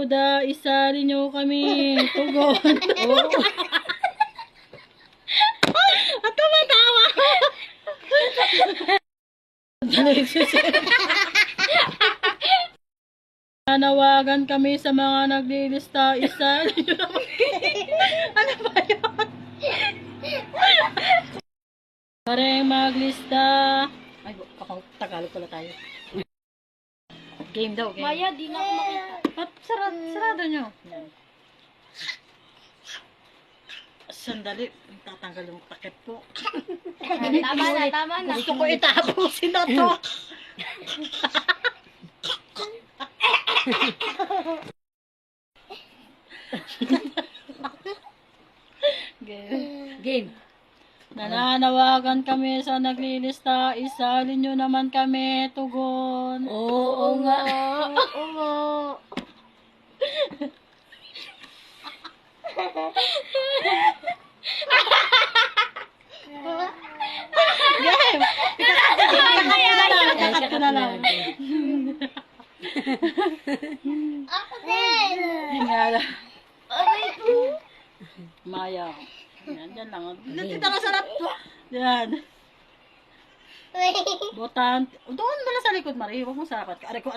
ayuda, isali nyo kami. Tugon. Oo. At tumatawa. Nanawagan kami sa mga naglilista. Isali nyo naman. Ano ba yun? Pareng maglista. Ay, Tagalog pala tayo. Game daw, game. Maya, di na ako makita. At sarado nyo. Yan. Sandali, tatanggal yung takip ko. Tama na. Gusto ko itapusin na to. Game. Nananawagan kami sa naglilista. Isali nyo naman kami. Tugon. Oo nga. Oo nga. Game! Ikat ko na lang. Ako din. Hingala. Aray ko. Maya. Yan, dyan lang. Dito ka sarap. Yan. Botan. Doon mo na sa likod, Marie. Huwag mong sarapat. Aray ko.